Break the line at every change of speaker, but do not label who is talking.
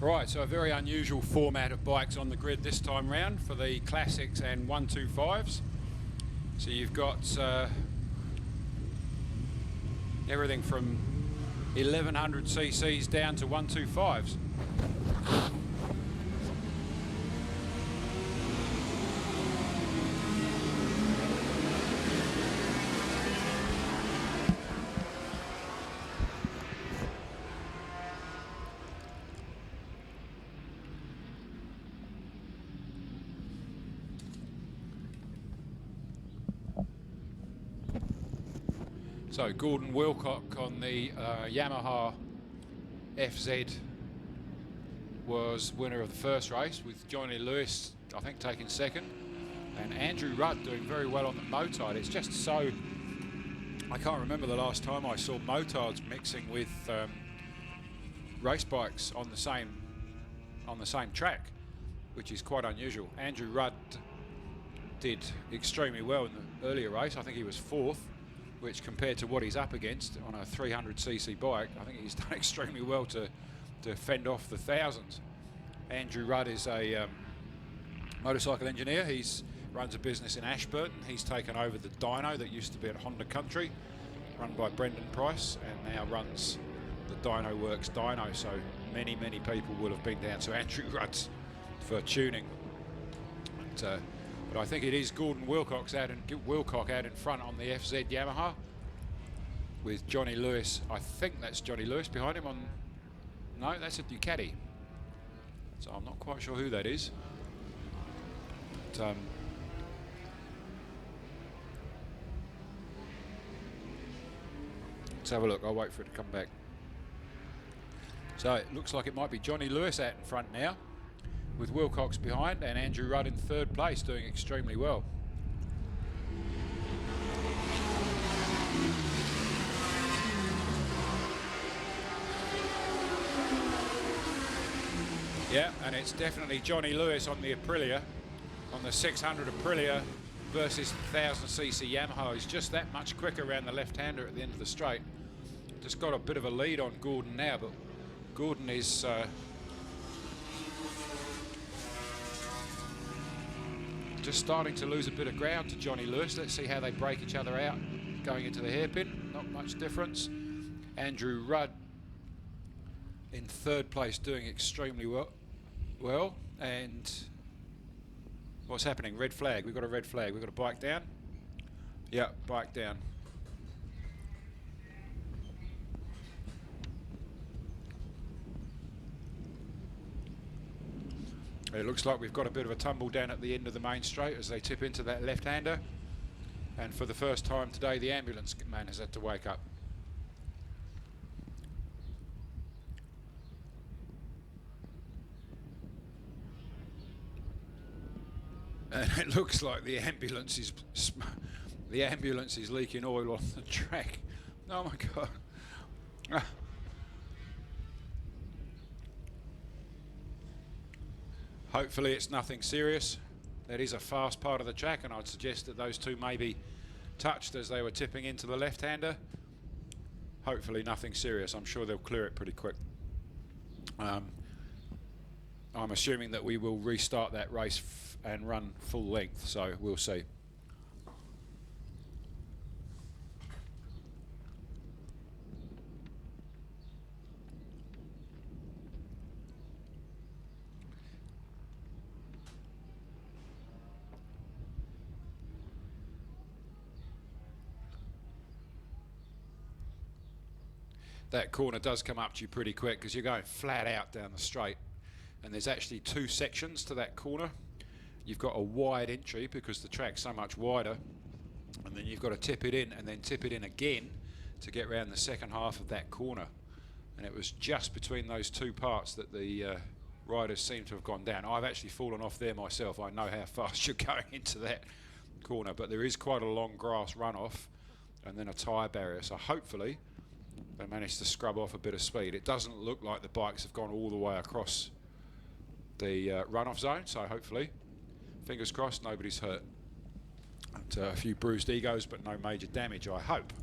Right, so a very unusual format of bikes on the grid this time round for the Classics and 125s. So you've got everything from 1100 cc's down to 125s. So Gordon Wilcock on the Yamaha FZ was winner of the first race, with Johnny Lewis, I think, taking second, and Andrew Rudd doing very well on the motard. It's just so, I can't remember the last time I saw motards mixing with race bikes on the same track, which is quite unusual. Andrew Rudd did extremely well in the earlier race. I think he was fourth, which compared to what he's up against on a 300cc bike, I think he's done extremely well to fend off the thousands. Andrew Rudd is a motorcycle engineer. He runs a business in Ashburton. He's taken over the dyno that used to be at Honda Country, run by Brendan Price, and now runs the Dyno Works dyno. So many people will have been down to Andrew Rudd's for tuning. But I think it is Gordon Wilcock out in front on the FZ Yamaha, with Johnny Lewis. I think that's Johnny Lewis behind him on. No, that's a Ducati. So I'm not quite sure who that is. But, let's have a look. I'll wait for it to come back. So it looks like it might be Johnny Lewis out in front now, with Wilcox behind, and Andrew Rudd in third place, doing extremely well. Yeah, and it's definitely Johnny Lewis on the Aprilia, on the 600 Aprilia versus 1000cc Yamaha. He's just that much quicker around the left-hander at the end of the straight. Just got a bit of a lead on Gordon now, but Gordon is just starting to lose a bit of ground to Johnny Lewis. Let's see how they break each other out going into the hairpin. Not much difference. Andrew Rudd in third place, doing extremely well. And what's happening? Red flag. We've got a red flag. We've got a bike down. Yeah, bike down. It looks like we've got a bit of a tumble down at the end of the main straight as they tip into that left-hander. And for the first time today, the ambulance man has had to wake up. And it looks like the ambulance is leaking oil on the track. Oh my God. Hopefully it's nothing serious. That is a fast part of the track, and I'd suggest that those two maybe touched as they were tipping into the left-hander. Hopefully nothing serious. I'm sure they'll clear it pretty quick. I'm assuming that we will restart that race and run full length, so we'll see. That corner does come up to you pretty quick because you're going flat out down the straight, and there's actually two sections to that corner. You've got a wide entry because the track's so much wider, and then you've got to tip it in and then tip it in again to get around the second half of that corner. And it was just between those two parts that the riders seem to have gone down. I've actually fallen off there myself. I know how fast you're going into that corner, but there is quite a long grass runoff and then a tyre barrier, so hopefully they managed to scrub off a bit of speed. It doesn't look like the bikes have gone all the way across the runoff zone, so hopefully, fingers crossed, nobody's hurt. And, a few bruised egos, but no major damage, I hope.